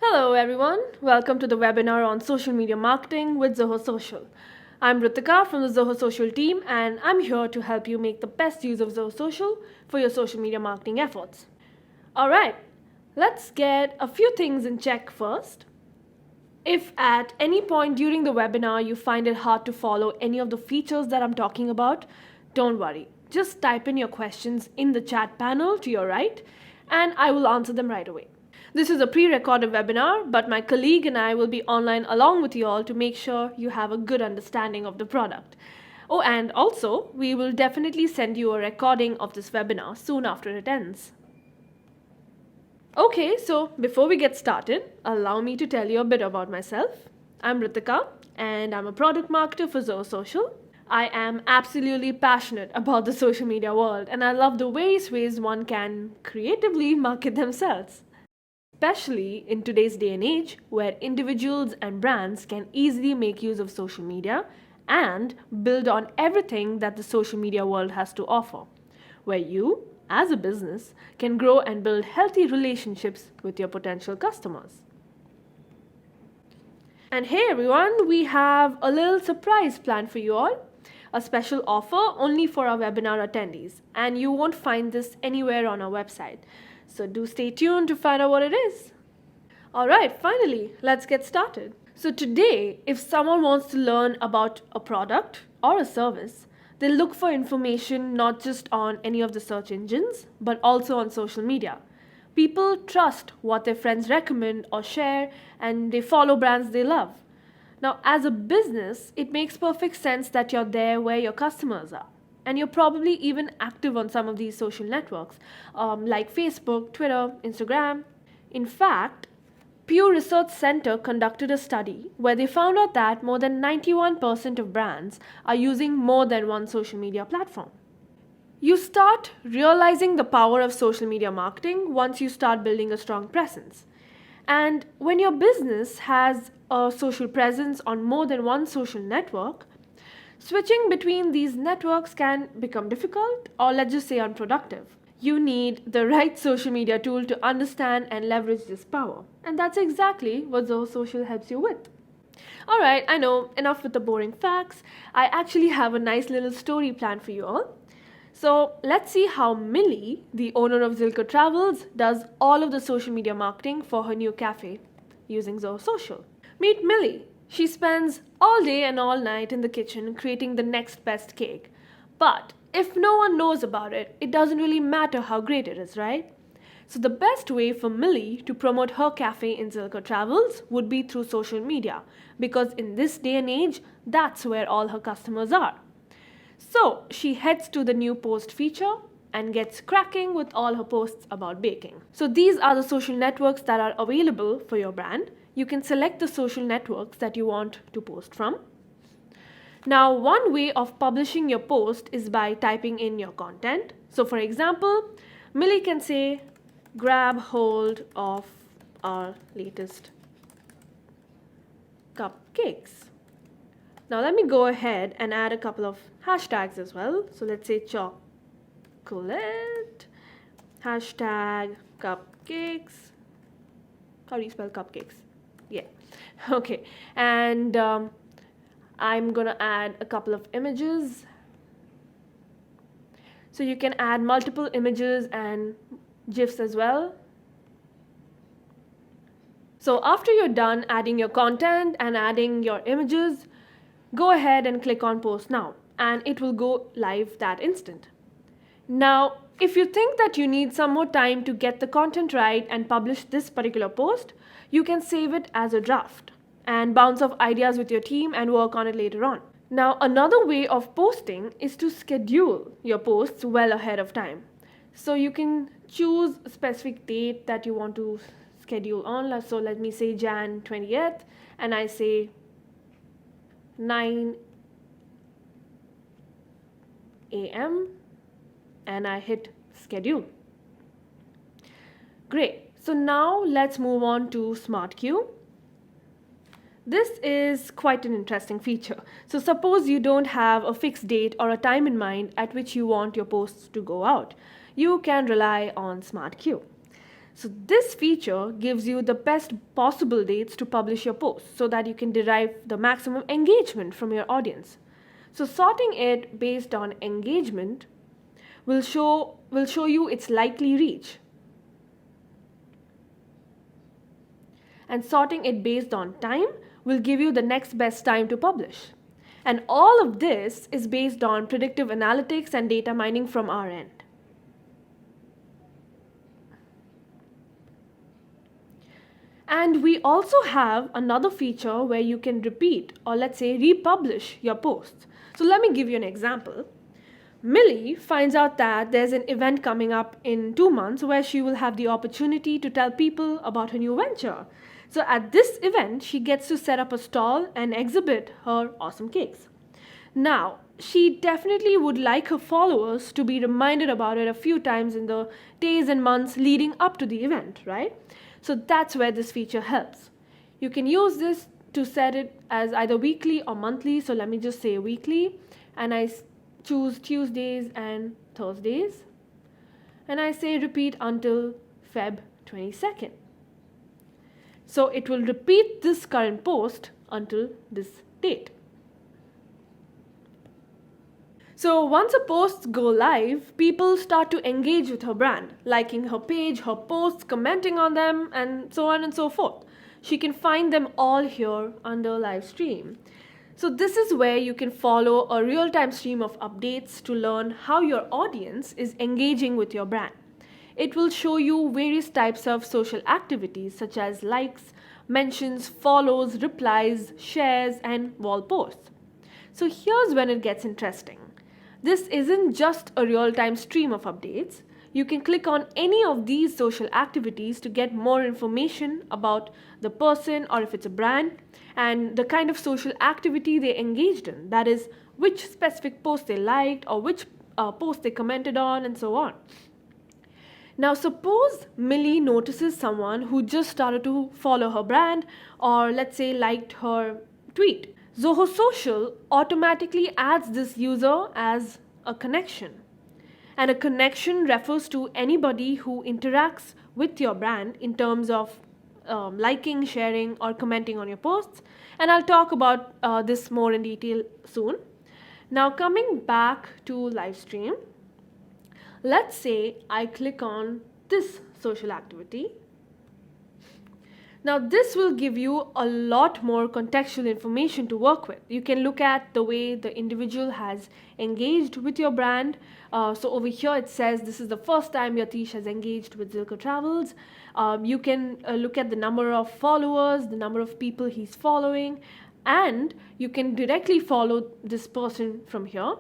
Hello everyone, welcome to the webinar on social media marketing with Zoho Social. I'm Ritika from the Zoho Social team and I'm here to help you make the best use of Zoho Social for your social media marketing efforts. Alright, let's get a few things in check first. If at any point during the webinar you find it hard to follow any of the features that I'm talking about, don't worry. Just type in your questions in the chat panel to your right and I will answer them right away. This is a pre-recorded webinar, but my colleague and I will be online along with you all to make sure you have a good understanding of the product. Oh, and also, we will definitely send you a recording of this webinar soon after it ends. Okay, so before we get started, allow me to tell you a bit about myself. I'm Ritika, and I'm a product marketer for Zoho Social. I am absolutely passionate about the social media world, and I love the various ways one can creatively market themselves. Especially in today's day and age where individuals and brands can easily make use of social media and build on everything that the social media world has to offer, where you, as a business, can grow and build healthy relationships with your potential customers. And hey everyone, we have a little surprise planned for you all. A special offer only for our webinar attendees, and you won't find this anywhere on our website. So do stay tuned to find out what it is. Alright, finally, let's get started. So today, if someone wants to learn about a product or a service, they'll look for information not just on any of the search engines, but also on social media. People trust what their friends recommend or share, and they follow brands they love. Now, as a business, it makes perfect sense that you're there where your customers are. And you're probably even active on some of these social networks, like Facebook, Twitter, Instagram. In fact, Pew Research Center conducted a study where they found out that more than 91% of brands are using more than one social media platform. You start realizing the power of social media marketing once you start building a strong presence. And when your business has a social presence on more than one social network, switching between these networks can become difficult or let's just say unproductive. You need the right social media tool to understand and leverage this power. And that's exactly what Zoho Social helps you with. Alright, I know, enough with the boring facts. I actually have a nice little story planned for you all. So let's see how Millie, the owner of Zilker Travels, does all of the social media marketing for her new cafe using Zoho Social. Meet Millie. She spends all day and all night in the kitchen creating the next best cake. But if no one knows about it, it doesn't really matter how great it is, right? So the best way for Millie to promote her cafe in Zilker Travels would be through social media, because in this day and age, that's where all her customers are. So she heads to the new post feature and gets cracking with all her posts about baking. So these are the social networks that are available for your brand. You can select the social networks that you want to post from. Now, one way of publishing your post is by typing in your content. So for example, Millie can say, grab hold of our latest cupcakes. Now let me go ahead and add a couple of hashtags as well. So let's say chocolate, hashtag cupcakes. How do you spell cupcakes? Yeah, okay. And I'm gonna add a couple of images. So you can add multiple images and GIFs as well. So after you're done adding your content and adding your images, go ahead and click on post now and it will go live that instant. Now, if you think that you need some more time to get the content right and publish this particular post, you can save it as a draft and bounce off ideas with your team and work on it later on. Now, another way of posting is to schedule your posts well ahead of time. So you can choose a specific date that you want to schedule on. So let me say Jan 20th and I say 9 a.m. and I hit schedule. Great. So now let's move on to Smart Queue. This is quite an interesting feature. So suppose you don't have a fixed date or a time in mind at which you want your posts to go out. You can rely on Smart Queue. So this feature gives you the best possible dates to publish your post so that you can derive the maximum engagement from your audience. So sorting it based on engagement will show you its likely reach. And sorting it based on time will give you the next best time to publish. And all of this is based on predictive analytics and data mining from our end. And we also have another feature where you can repeat, or let's say republish your posts. So let me give you an example. Millie finds out that there's an event coming up in 2 months where she will have the opportunity to tell people about her new venture. So at this event, she gets to set up a stall and exhibit her awesome cakes. Now, she definitely would like her followers to be reminded about it a few times in the days and months leading up to the event, right? So that's where this feature helps. You can use this to set it as either weekly or monthly. So let me just say weekly, and I choose Tuesdays and Thursdays, and I say repeat until Feb 22nd. So it will repeat this current post until this date. So once her posts go live, people start to engage with her brand, liking her page, her posts, commenting on them, and so on and so forth. She can find them all here under live stream. So this is where you can follow a real-time stream of updates to learn how your audience is engaging with your brand. It will show you various types of social activities such as likes, mentions, follows, replies, shares, and wall posts. So here's when it gets interesting. This isn't just a real-time stream of updates. You can click on any of these social activities to get more information about the person, or if it's a brand, and the kind of social activity they engaged in. That is, which specific post they liked, or which post they commented on, and so on. Now suppose Millie notices someone who just started to follow her brand, or let's say liked her tweet. Zoho Social automatically adds this user as a connection. And a connection refers to anybody who interacts with your brand in terms of liking, sharing, or commenting on your posts. And I'll talk about this more in detail soon. Now coming back to live stream, let's say I click on this social activity. Now this will give you a lot more contextual information to work with. You can look at the way the individual has engaged with your brand. So over here it says this is the first time Yatish has engaged with Zilker Travels. You can look at the number of followers, the number of people he's following, and you can directly follow this person from here.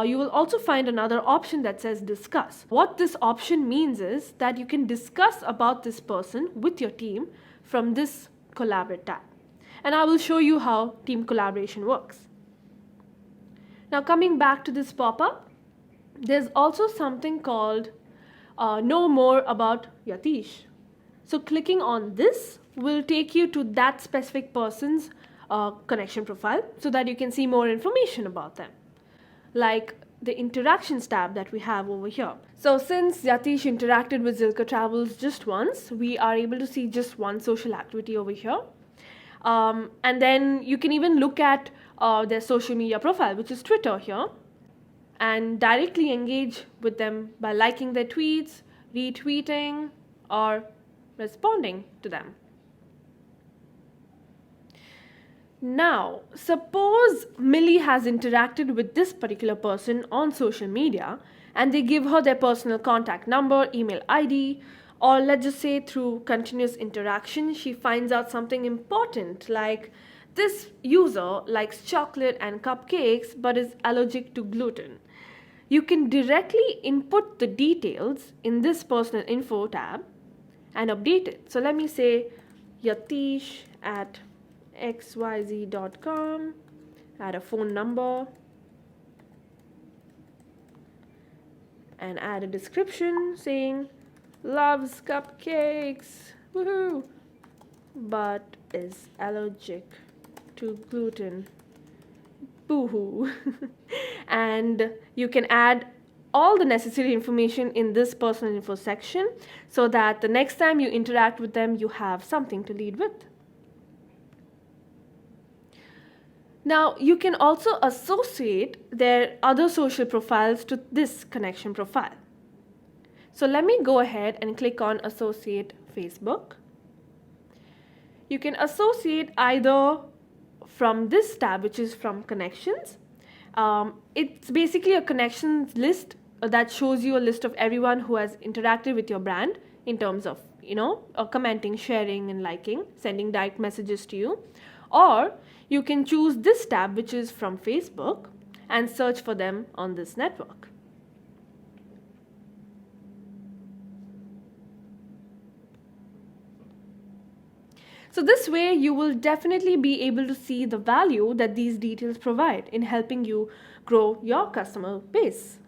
You will also find another option that says discuss. What this option means is that you can discuss about this person with your team from this collaborate tab. And I will show you how team collaboration works. Now coming back to this pop-up, there's also something called know more about Yatish. So clicking on this will take you to that specific person's connection profile so that you can see more information about them, like the interactions tab that we have over here. So since Yatish interacted with Zilker Travels just once, we are able to see just one social activity over here. And then you can even look at their social media profile, which is Twitter here, and directly engage with them by liking their tweets, retweeting, or responding to them. Now, suppose Millie has interacted with this particular person on social media and they give her their personal contact number, email ID, or let's just say through continuous interaction, she finds out something important like this user likes chocolate and cupcakes but is allergic to gluten. You can directly input the details in this personal info tab and update it. So let me say Yatish at xyz.com, add a phone number, and add a description saying loves cupcakes, woohoo, but is allergic to gluten, boo-hoo. And you can add all the necessary information in this personal info section so that the next time you interact with them, you have something to lead with. Now, you can also associate their other social profiles to this connection profile. So let me go ahead and click on Associate Facebook. You can associate either from this tab, which is from Connections. It's basically a connections list that shows you a list of everyone who has interacted with your brand in terms of, commenting, sharing, and liking, sending direct messages to you. Or you can choose this tab, which is from Facebook, and search for them on this network. So this way you will definitely be able to see the value that these details provide in helping you grow your customer base.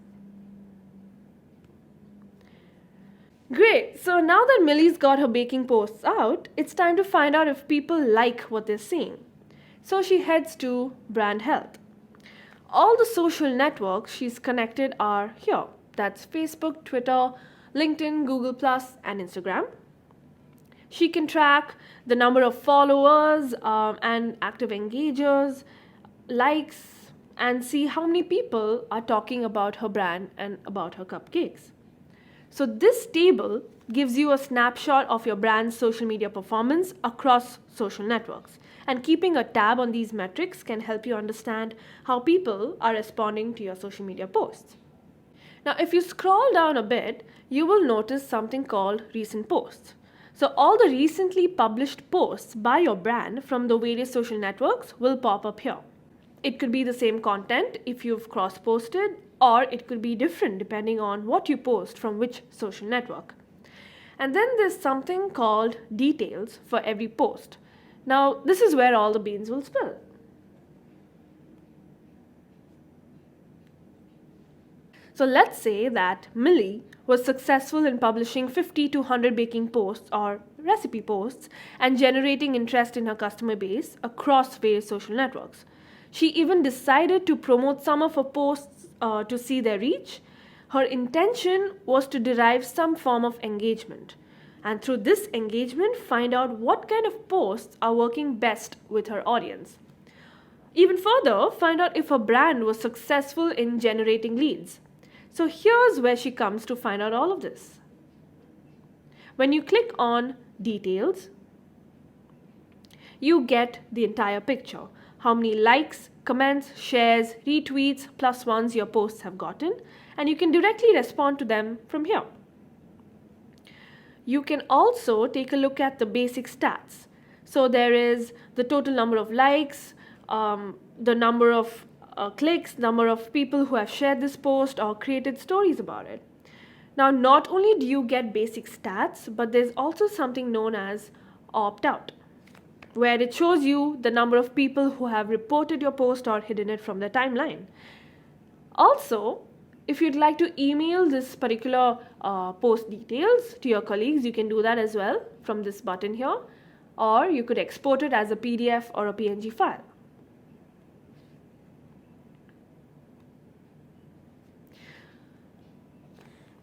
Great, so now that Millie's got her baking posts out, it's time to find out if people like what they're seeing. So she heads to Brand Health. All the social networks she's connected are here. That's Facebook, Twitter, LinkedIn, Google+, and Instagram. She can track the number of followers and active engagers, likes, and see how many people are talking about her brand and about her cupcakes. So this table gives you a snapshot of your brand's social media performance across social networks. And keeping a tab on these metrics can help you understand how people are responding to your social media posts. Now, if you scroll down a bit, you will notice something called recent posts. So all the recently published posts by your brand from the various social networks will pop up here. It could be the same content if you've cross-posted, or it could be different depending on what you post from which social network. And then there's something called details for every post. Now, this is where all the beans will spill. So let's say that Millie was successful in publishing 50 to 100 baking posts or recipe posts and generating interest in her customer base across various social networks. She even decided to promote some of her posts to see their reach. Her intention was to derive some form of engagement, and through this engagement find out what kind of posts are working best with her audience. Even further, find out if her brand was successful in generating leads. So here's where she comes to find out all of this. When you click on Details, you get the entire picture. How many likes, comments, shares, retweets, plus ones your posts have gotten, and you can directly respond to them from here. You can also take a look at the basic stats. So there is the total number of likes, the number of clicks, number of people who have shared this post or created stories about it. Now, not only do you get basic stats, but there's also something known as opt-out, where it shows you the number of people who have reported your post or hidden it from the timeline. Also, if you'd like to email this particular post details to your colleagues, you can do that as well from this button here, or you could export it as a PDF or a PNG file.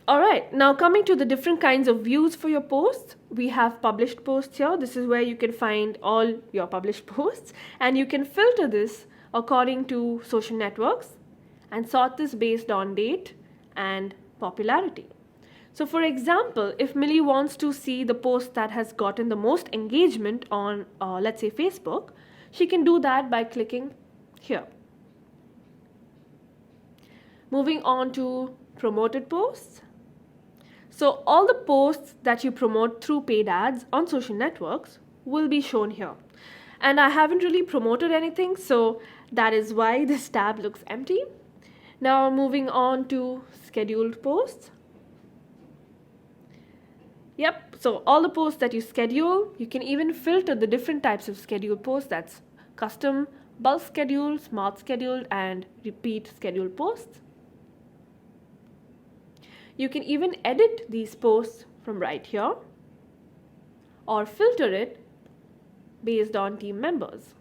Alright, now coming to the different kinds of views for your posts, we have published posts here. This is where you can find all your published posts, and you can filter this according to social networks and sort this based on date and popularity. So for example, if Millie wants to see the post that has gotten the most engagement on, let's say, Facebook, she can do that by clicking here. Moving on to promoted posts. So all the posts that you promote through paid ads on social networks will be shown here. And I haven't really promoted anything, so that is why this tab looks empty. Now moving on to scheduled posts. Yep, so all the posts that you schedule, you can even filter the different types of scheduled posts. That's custom, bulk scheduled, smart scheduled, and repeat scheduled posts. You can even edit these posts from right here or filter it based on team members.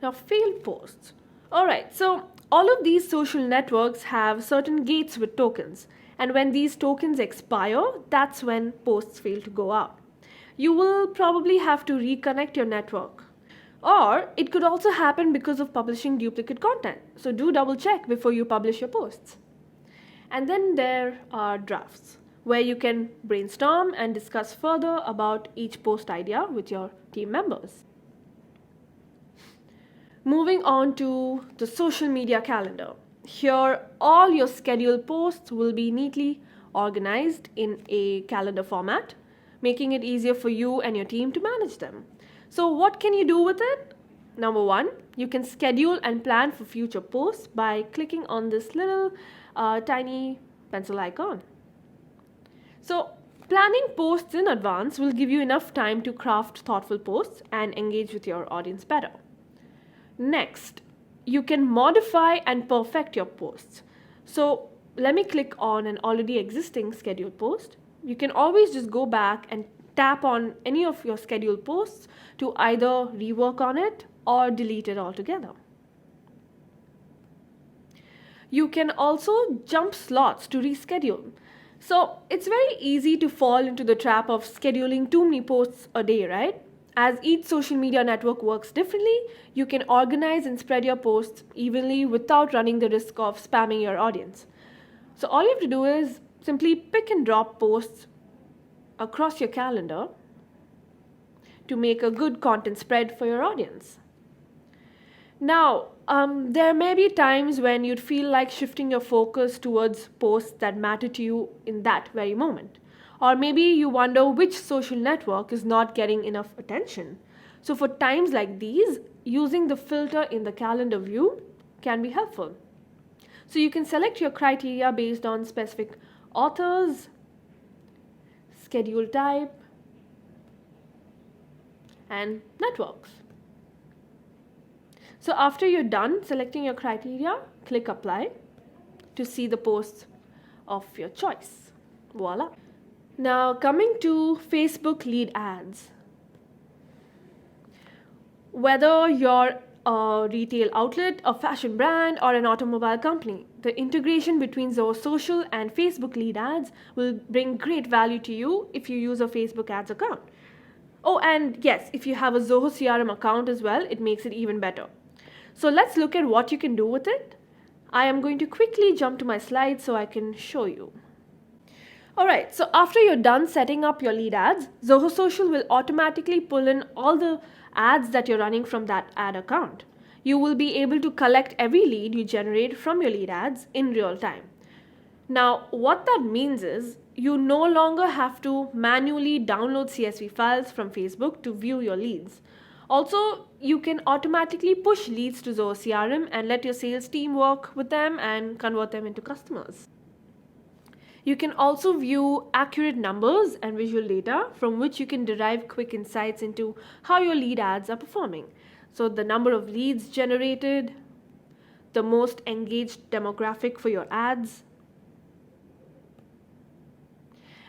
Now, failed posts. Alright, so all of these social networks have certain gates with tokens, and when these tokens expire, that's when posts fail to go out. You will probably have to reconnect your network. Or it could also happen because of publishing duplicate content, so do double check before you publish your posts. And then there are drafts, where you can brainstorm and discuss further about each post idea with your team members. Moving on to the social media calendar. Here, all your scheduled posts will be neatly organized in a calendar format, making it easier for you and your team to manage them. So, what can you do with it? Number one, you can schedule and plan for future posts by clicking on this little tiny pencil icon. So, planning posts in advance will give you enough time to craft thoughtful posts and engage with your audience better. Next, you can modify and perfect your posts. So, let me click on an already existing scheduled post. You can always just go back and tap on any of your scheduled posts to either rework on it or delete it altogether. You can also jump slots to reschedule. So it's very easy to fall into the trap of scheduling too many posts a day, right? As each social media network works differently, you can organize and spread your posts evenly without running the risk of spamming your audience. So all you have to do is simply pick and drop posts across your calendar to make a good content spread for your audience. Now, there may be times when you'd feel like shifting your focus towards posts that matter to you in that very moment. Or maybe you wonder which social network is not getting enough attention. So for times like these, using the filter in the calendar view can be helpful. So you can select your criteria based on specific authors, schedule type, and networks. So after you're done selecting your criteria, click apply to see the posts of your choice. Voila. Now coming to Facebook lead ads. Whether you're a retail outlet, a fashion brand, or an automobile company, the integration between Zoho Social and Facebook lead ads will bring great value to you if you use a Facebook ads account. Oh, and yes, if you have a Zoho CRM account as well, it makes it even better. So let's look at what you can do with it. I am going to quickly jump to my slides so I can show you. Alright, so after you're done setting up your lead ads, Zoho Social will automatically pull in all the ads that you're running from that ad account. You will be able to collect every lead you generate from your lead ads in real time. Now, what that means is you no longer have to manually download CSV files from Facebook to view your leads. Also, you can automatically push leads to Zoho CRM and let your sales team work with them and convert them into customers. You can also view accurate numbers and visual data from which you can derive quick insights into how your lead ads are performing. So the number of leads generated, the most engaged demographic for your ads,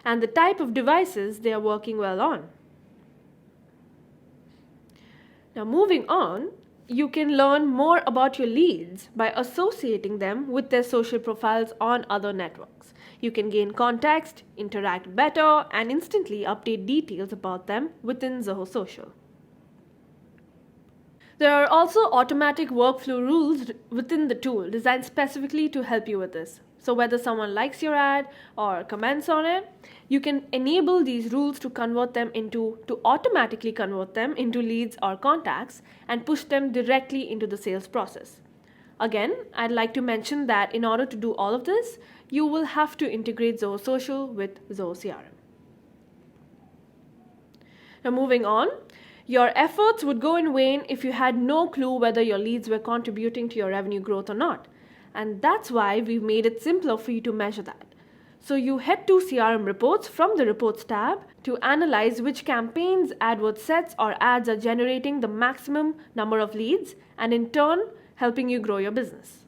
and the type of devices they are working well on. Now moving on, you can learn more about your leads by associating them with their social profiles on other networks. You can gain context, interact better, and instantly update details about them within Zoho Social. There are also automatic workflow rules within the tool designed specifically to help you with this. So whether someone likes your ad or comments on it, you can enable these rules to automatically convert them into leads or contacts and push them directly into the sales process. Again, I'd like to mention that in order to do all of this, you will have to integrate Zoho Social with Zoho CRM. Now moving on, your efforts would go in vain if you had no clue whether your leads were contributing to your revenue growth or not. And that's why we've made it simpler for you to measure that. So you head to CRM reports from the reports tab to analyze which campaigns, AdWords sets, or ads are generating the maximum number of leads and in turn helping you grow your business.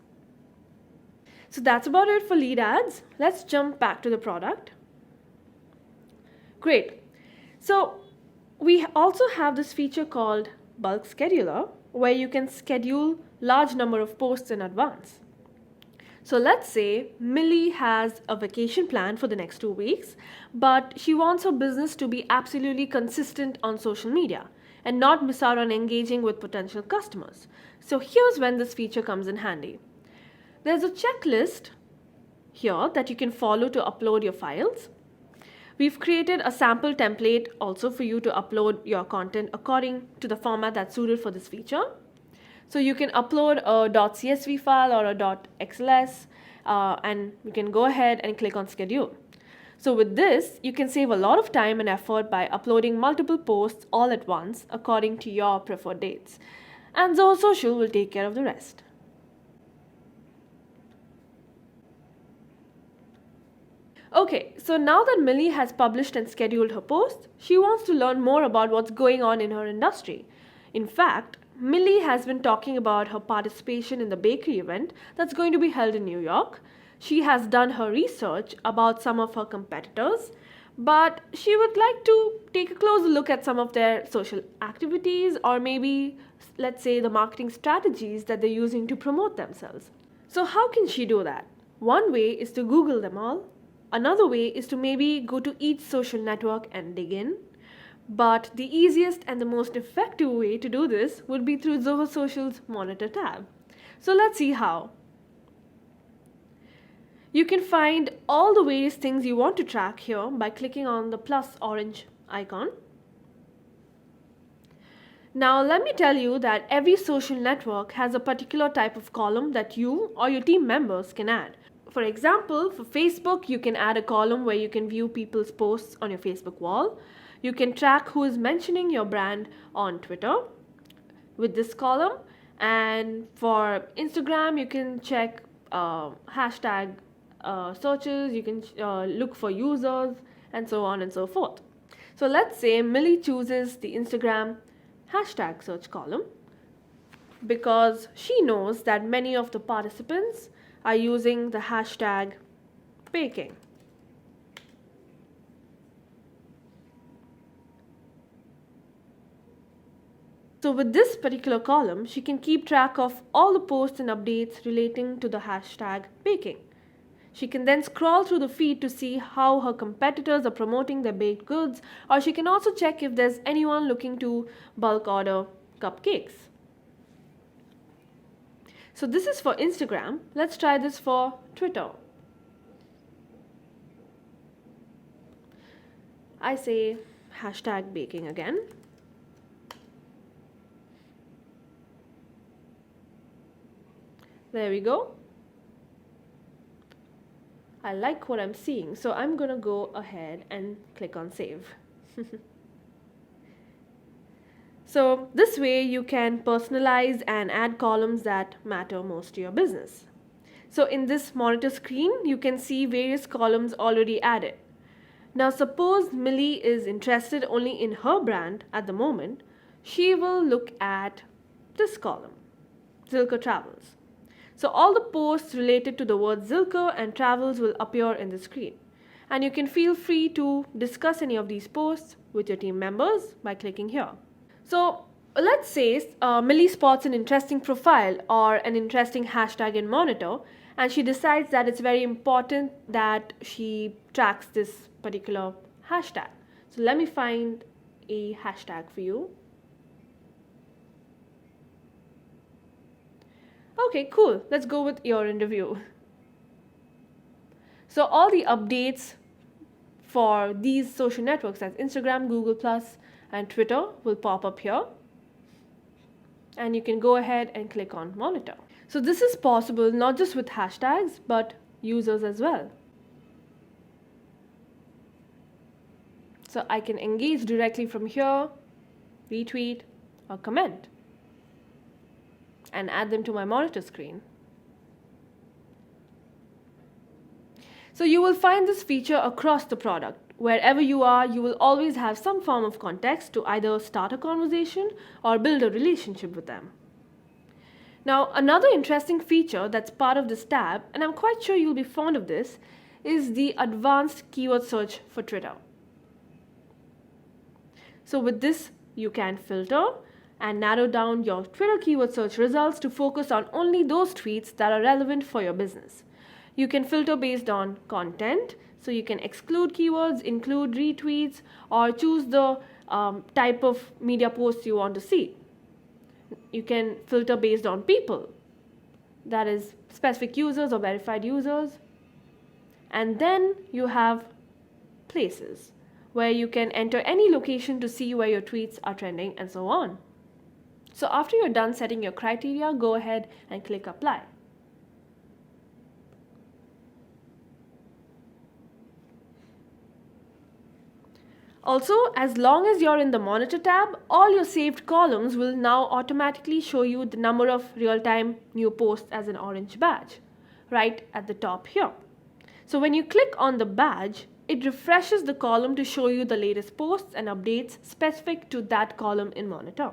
So that's about it for lead ads. Let's jump back to the product. Great. So we also have this feature called Bulk Scheduler, where you can schedule large number of posts in advance. So let's say Millie has a vacation plan for the next 2 weeks, but she wants her business to be absolutely consistent on social media and not miss out on engaging with potential customers. So here's when this feature comes in handy. There's a checklist here that you can follow to upload your files. We've created a sample template also for you to upload your content according to the format that's suited for this feature. So you can upload a .csv file or a .xls and you can go ahead and click on schedule. So with this, you can save a lot of time and effort by uploading multiple posts all at once according to your preferred dates. And Zoho Social will take care of the rest. Okay, so now that Millie has published and scheduled her post, she wants to learn more about what's going on in her industry. In fact, Millie has been talking about her participation in the bakery event that's going to be held in New York. She has done her research about some of her competitors, but she would like to take a closer look at some of their social activities or maybe, let's say, the marketing strategies that they're using to promote themselves. So how can she do that? One way is to Google them all. Another way is to maybe go to each social network and dig in. But the easiest and the most effective way to do this would be through Zoho Social's Monitor tab. So let's see how. You can find all the various things you want to track here by clicking on the plus orange icon. Now let me tell you that every social network has a particular type of column that you or your team members can add. For example, for Facebook, you can add a column where you can view people's posts on your Facebook wall. You can track who is mentioning your brand on Twitter with this column. And for Instagram, you can check hashtag searches, you can look for users, and so on and so forth. So let's say Millie chooses the Instagram hashtag search column because she knows that many of the participants are using the hashtag baking. So with this particular column, she can keep track of all the posts and updates relating to the hashtag baking. She can then scroll through the feed to see how her competitors are promoting their baked goods, or she can also check if there's anyone looking to bulk order cupcakes. So this is for Instagram. Let's try this for Twitter. I say hashtag baking again. There we go. I like what I'm seeing, so I'm gonna go ahead and click on save. So this way you can personalize and add columns that matter most to your business. So in this monitor screen, you can see various columns already added. Now suppose Millie is interested only in her brand at the moment, she will look at this column, Zilker Travels. So all the posts related to the word Zilker and travels will appear in the screen. And you can feel free to discuss any of these posts with your team members by clicking here. So let's say Millie spots an interesting profile or an interesting hashtag in Monitor, and she decides that it's very important that she tracks this particular hashtag. So let me find a hashtag for you. Okay, cool. Let's go with your interview. So all the updates for these social networks as Instagram, Google+, and Twitter will pop up here. And you can go ahead and click on Monitor. So this is possible not just with hashtags, but users as well. So I can engage directly from here, retweet, or comment, and add them to my monitor screen. So you will find this feature across the product. Wherever you are, you will always have some form of context to either start a conversation or build a relationship with them. Now, another interesting feature that's part of this tab, and I'm quite sure you'll be fond of this, is the advanced keyword search for Twitter. So with this, you can filter and narrow down your Twitter keyword search results to focus on only those tweets that are relevant for your business. You can filter based on content, so you can exclude keywords, include retweets, or choose the type of media posts you want to see. You can filter based on people, that is specific users or verified users. And then you have places, where you can enter any location to see where your tweets are trending and so on. So after you're done setting your criteria, go ahead and click apply. Also, as long as you're in the monitor tab, all your saved columns will now automatically show you the number of real-time new posts as an orange badge right at the top here. So when you click on the badge, it refreshes the column to show you the latest posts and updates specific to that column in monitor.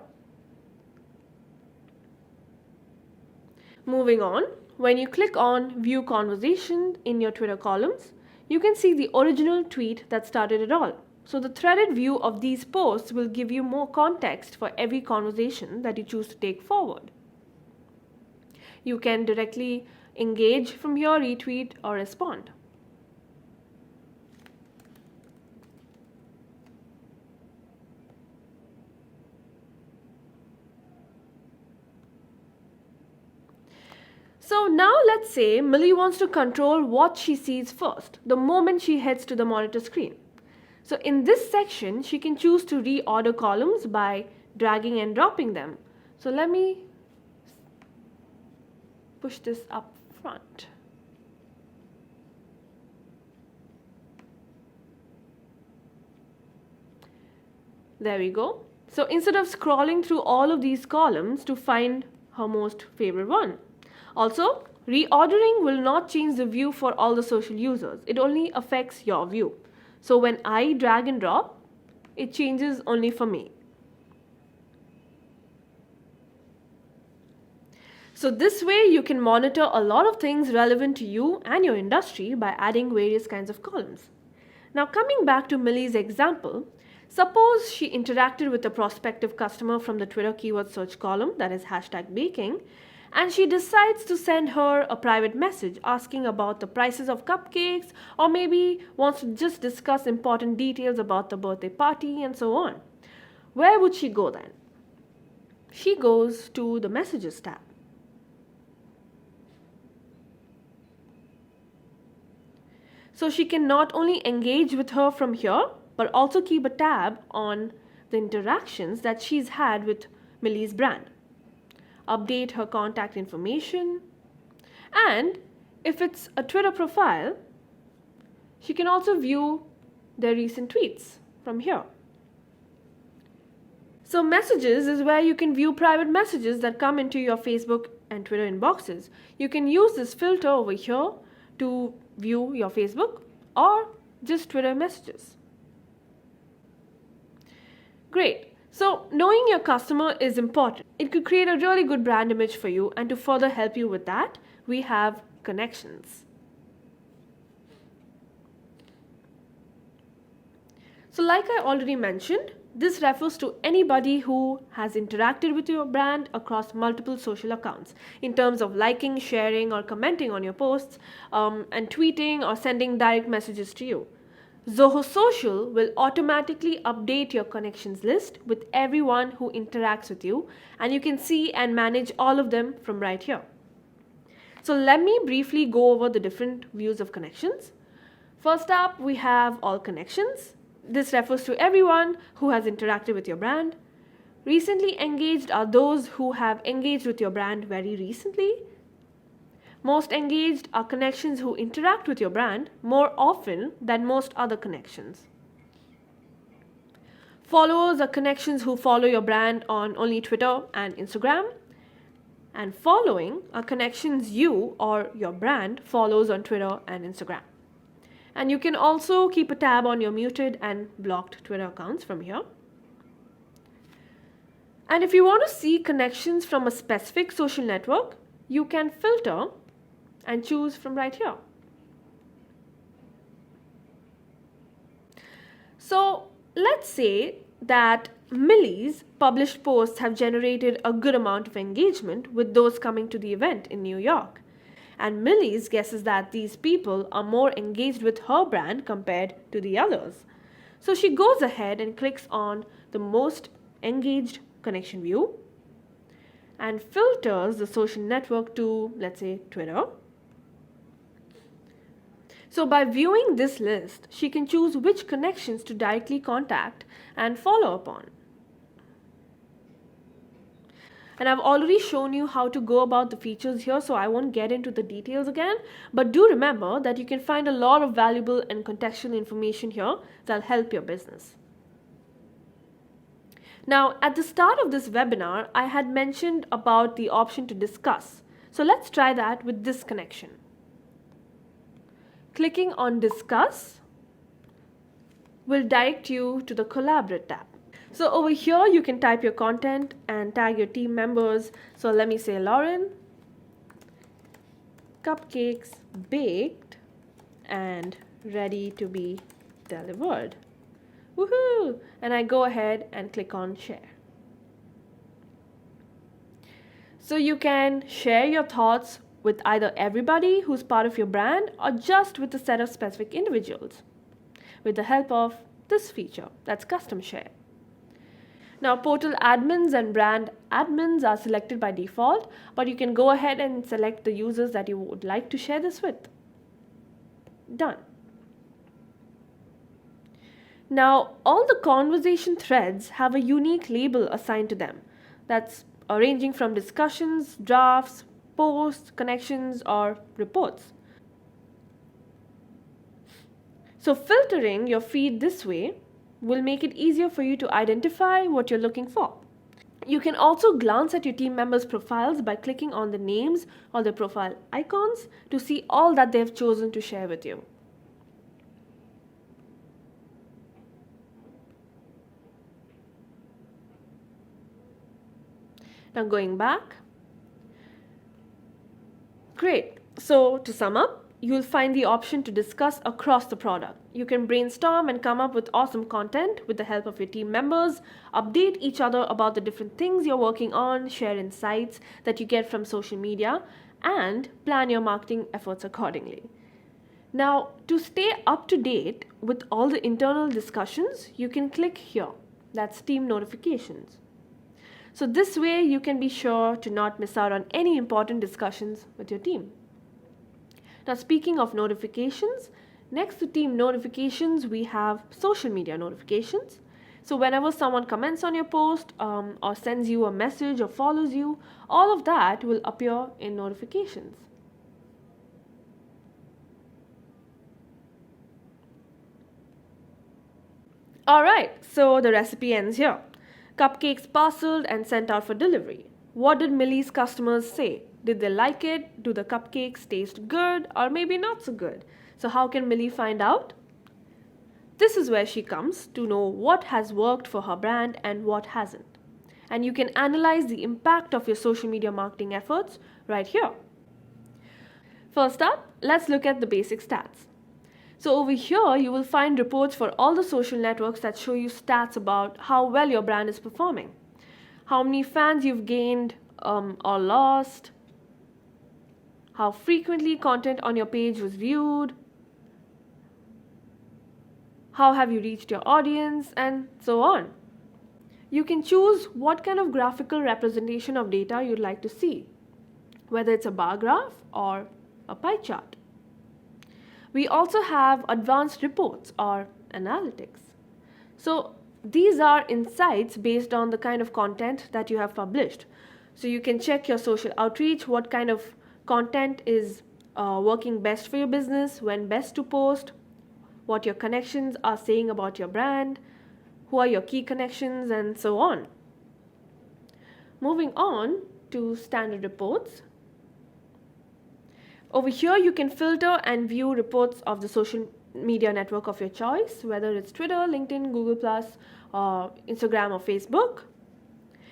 Moving on, when you click on view conversation in your Twitter columns, you can see the original tweet that started it all. So the threaded view of these posts will give you more context for every conversation that you choose to take forward. You can directly engage from here, retweet, or respond. So now let's say Millie wants to control what she sees first, the moment she heads to the monitor screen. So in this section, she can choose to reorder columns by dragging and dropping them. So let me push this up front. There we go. So instead of scrolling through all of these columns to find her most favorite one. Also, reordering will not change the view for all the social users. It only affects your view. So when I drag and drop, it changes only for me. So this way you can monitor a lot of things relevant to you and your industry by adding various kinds of columns. Now coming back to Millie's example, suppose she interacted with a prospective customer from the Twitter keyword search column, that is #baking, and she decides to send her a private message asking about the prices of cupcakes, or maybe wants to just discuss important details about the birthday party and so on. Where would she go then? She goes to the Messages tab. So she can not only engage with her from here, but also keep a tab on the interactions that she's had with Millie's brand. Update her contact information, and if it's a Twitter profile, she can also view their recent tweets from here. So Messages is where you can view private messages that come into your Facebook and Twitter inboxes. You can use this filter over here to view your Facebook or just Twitter messages. Great. So knowing your customer is important. It could create a really good brand image for you, and to further help you with that, we have connections. So like I already mentioned, this refers to anybody who has interacted with your brand across multiple social accounts in terms of liking, sharing, or commenting on your posts, and tweeting or sending direct messages to you. Zoho Social will automatically update your connections list with everyone who interacts with you, and you can see and manage all of them from right here. So let me briefly go over the different views of connections. First up, we have all connections. This refers to everyone who has interacted with your brand. Recently engaged are those who have engaged with your brand very recently. Most engaged are connections who interact with your brand more often than most other connections. Followers are connections who follow your brand on only Twitter and Instagram. And following are connections you or your brand follows on Twitter and Instagram. And you can also keep a tab on your muted and blocked Twitter accounts from here. And if you want to see connections from a specific social network, you can filter and choose from right here. So let's say that Millie's published posts have generated a good amount of engagement with those coming to the event in New York. And Millie's guesses that these people are more engaged with her brand compared to the others. So she goes ahead and clicks on the most engaged connection view and filters the social network to, let's say, Twitter. So by viewing this list, she can choose which connections to directly contact and follow up on. And I've already shown you how to go about the features here, so I won't get into the details again. But do remember that you can find a lot of valuable and contextual information here that'll help your business. Now, at the start of this webinar, I had mentioned about the option to discuss. So let's try that with this connection. Clicking on Discuss will direct you to the Collaborate tab. So over here, you can type your content and tag your team members. So let me say, Lauren, cupcakes baked and ready to be delivered. Woohoo! And I go ahead and click on Share. So you can share your thoughts with either everybody who's part of your brand or just with a set of specific individuals with the help of this feature, that's Custom Share. Now, portal admins and brand admins are selected by default, but you can go ahead and select the users that you would like to share this with. Done. Now, all the conversation threads have a unique label assigned to them. That's ranging from discussions, drafts, posts, connections, or reports. So filtering your feed this way will make it easier for you to identify what you're looking for. You can also glance at your team members' profiles by clicking on the names or the profile icons to see all that they've chosen to share with you. Now going back. Great. So to sum up, you'll find the option to discuss across the product. You can brainstorm and come up with awesome content with the help of your team members, update each other about the different things you're working on, share insights that you get from social media, and plan your marketing efforts accordingly. Now, to stay up to date with all the internal discussions, you can click here. That's Team Notifications. So this way you can be sure to not miss out on any important discussions with your team. Now, speaking of notifications, next to team notifications, we have social media notifications. So whenever someone comments on your post or sends you a message or follows you, all of that will appear in notifications. Alright, so the recipe ends here. Cupcakes parceled and sent out for delivery. What did Millie's customers say? Did they like it? Do the cupcakes taste good or maybe not so good? So how can Millie find out? This is where she comes to know what has worked for her brand and what hasn't. And you can analyze the impact of your social media marketing efforts right here. First up, let's look at the basic stats. So over here, you will find reports for all the social networks that show you stats about how well your brand is performing. How many fans you've gained or lost. How frequently content on your page was viewed. How have you reached your audience, and so on. You can choose what kind of graphical representation of data you'd like to see, whether it's a bar graph or a pie chart. We also have advanced reports or analytics. So these are insights based on the kind of content that you have published. So you can check your social outreach, what kind of content is working best for your business, when best to post, what your connections are saying about your brand, who are your key connections, and so on. Moving on to standard reports. Over here, you can filter and view reports of the social media network of your choice, whether it's Twitter, LinkedIn, Google+, or Instagram or Facebook.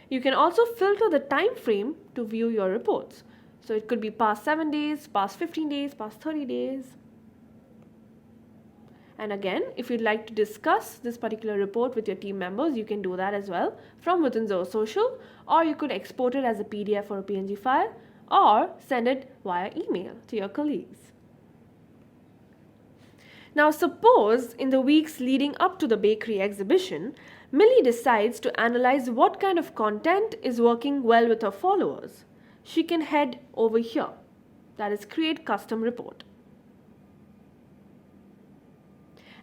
You can also filter the time frame to view your reports. So it could be past 7 days, past 15 days, past 30 days. And again, if you'd like to discuss this particular report with your team members, you can do that as well from within Zoho Social, or you could export it as a PDF or a PNG file, or send it via email to your colleagues. Now suppose in the weeks leading up to the bakery exhibition, Millie decides to analyze what kind of content is working well with her followers. She can head over here, that is create custom report.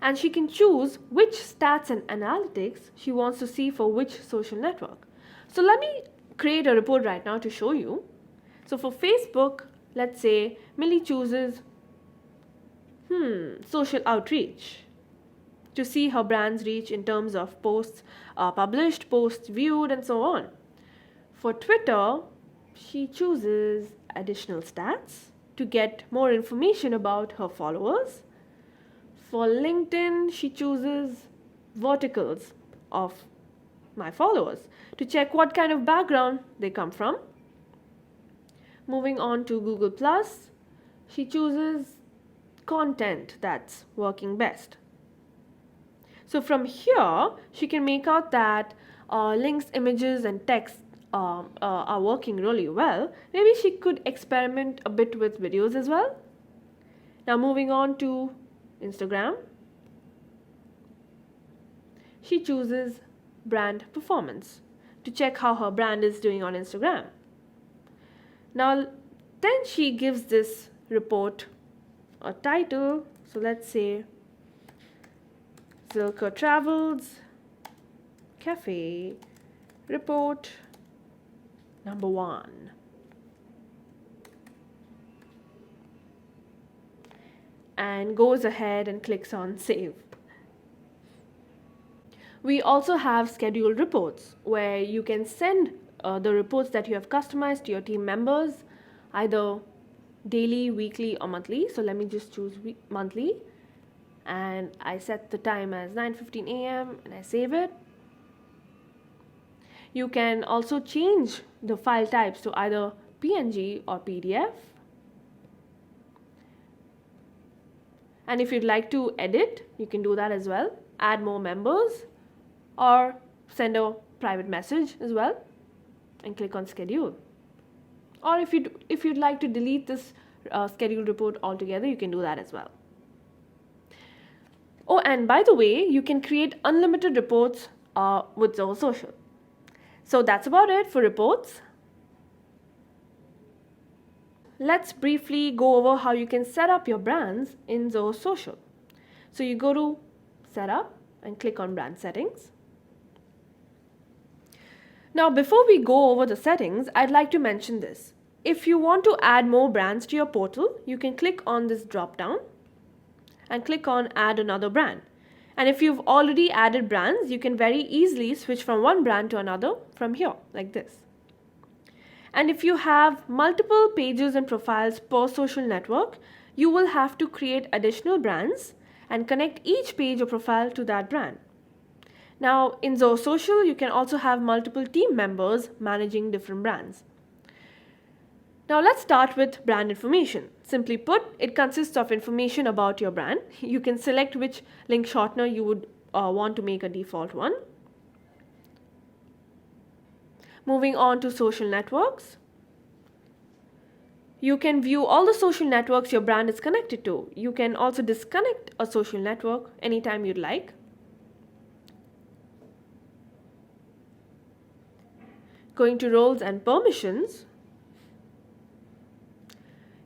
And she can choose which stats and analytics she wants to see for which social network. So let me create a report right now to show you. So for Facebook, let's say Millie chooses social outreach to see her brand's reach in terms of posts published, posts viewed, and so on. For Twitter, she chooses additional stats to get more information about her followers. For LinkedIn, she chooses verticals of my followers to check what kind of background they come from. Moving on to Google+, she chooses content that's working best. So from here, she can make out that links, images, and text are working really well. Maybe she could experiment a bit with videos as well. Now moving on to Instagram, she chooses brand performance to check how her brand is doing on Instagram. Now then she gives this report a title. So let's say Zilker Travels Cafe Report number 1. And goes ahead and clicks on save. We also have scheduled reports where you can send the reports that you have customized to your team members either daily, weekly, or monthly. So let me just choose monthly, and I set the time as 9:15 a.m. and I save it. You can also change the file types to either PNG or PDF. And if you'd like to edit, you can do that as well. Add more members or send a private message as well and click on schedule. Or if you'd like to delete this scheduled report altogether, you can do that as well. Oh, and by the way, you can create unlimited reports with Zoho Social. So that's about it for reports. Let's briefly go over how you can set up your brands in Zoho Social. So you go to Setup and click on Brand Settings. Now before we go over the settings, I'd like to mention this. If you want to add more brands to your portal, you can click on this drop down and click on Add Another Brand. And if you've already added brands, you can very easily switch from one brand to another from here, like this. And if you have multiple pages and profiles per social network, you will have to create additional brands and connect each page or profile to that brand. Now in Zoho Social, you can also have multiple team members managing different brands. Now let's start with brand information. Simply put, it consists of information about your brand. You can select which link shortener you would want to make a default one. Moving on to social networks. You can view all the social networks your brand is connected to. You can also disconnect a social network anytime you'd like. Going to roles and permissions.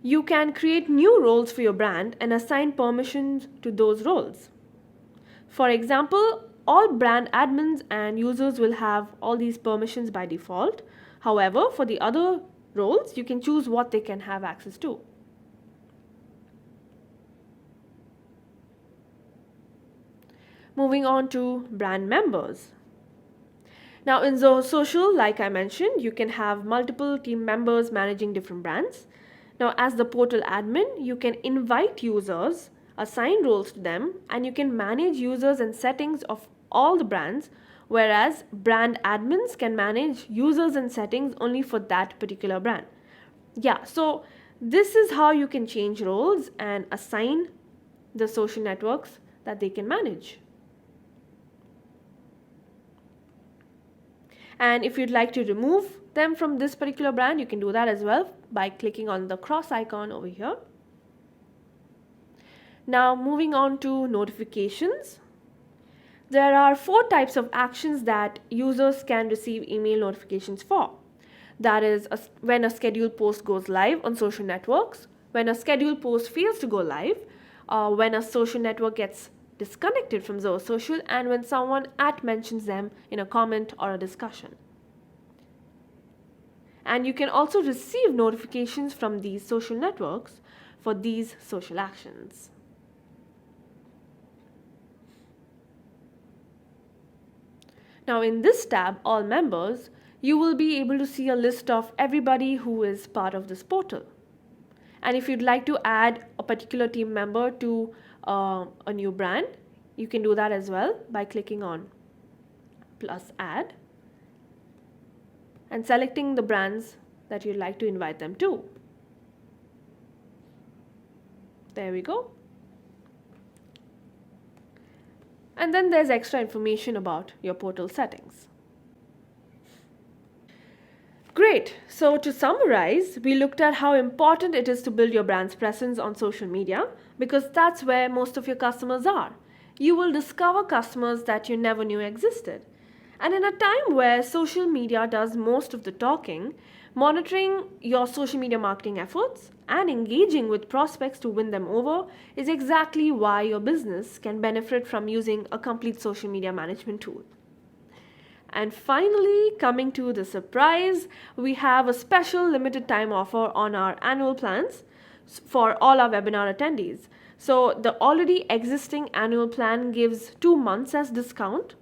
You can create new roles for your brand and assign permissions to those roles. For example, all brand admins and users will have all these permissions by default. However, for the other roles, you can choose what they can have access to. Moving on to brand members. Now in Zoho Social, like I mentioned, you can have multiple team members managing different brands. Now as the portal admin, you can invite users, assign roles to them, and you can manage users and settings of all the brands, whereas brand admins can manage users and settings only for that particular brand. Yeah, so this is how you can change roles and assign the social networks that they can manage. And if you'd like to remove them from this particular brand, you can do that as well by clicking on the cross icon over here. Now moving on to notifications. There are 4 types of actions that users can receive email notifications for. That is when a scheduled post goes live on social networks, when a scheduled post fails to go live, when a social network gets disconnected from Zoho Social, and when someone mentions them in a comment or a discussion. And you can also receive notifications from these social networks for these social actions. Now in this tab, All Members, you will be able to see a list of everybody who is part of this portal. And if you'd like to add a particular team member to a new brand, you can do that as well by clicking on plus add and selecting the brands that you'd like to invite them to. There we go. And then there's extra information about your portal settings. Great. So to summarize, we looked at how important it is to build your brand's presence on social media because that's where most of your customers are. You will discover customers that you never knew existed. And in a time where social media does most of the talking, monitoring your social media marketing efforts and engaging with prospects to win them over is exactly why your business can benefit from using a complete social media management tool. And finally, coming to the surprise, we have a special limited time offer on our annual plans for all our webinar attendees. So the already existing annual plan gives 2 months as discount.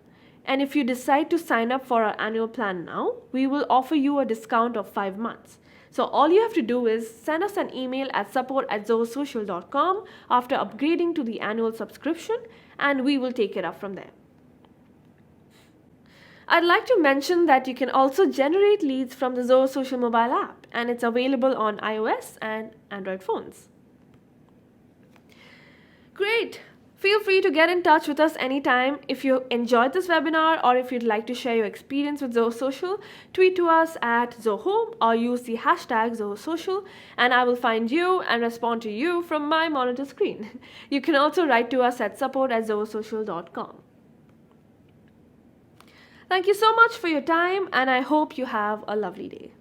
And if you decide to sign up for our annual plan now, we will offer you a discount of 5 months. So all you have to do is send us an email at support@zohosocial.com after upgrading to the annual subscription, and we will take it up from there. I'd like to mention that you can also generate leads from the Zoho Social mobile app, and it's available on iOS and Android phones. Great! Feel free to get in touch with us anytime. If you enjoyed this webinar or if you'd like to share your experience with Zoho Social, tweet to us at Zoho or use the hashtag Zoho Social, and I will find you and respond to you from my monitor screen. You can also write to us at support@zohosocial.com. Thank you so much for your time, and I hope you have a lovely day.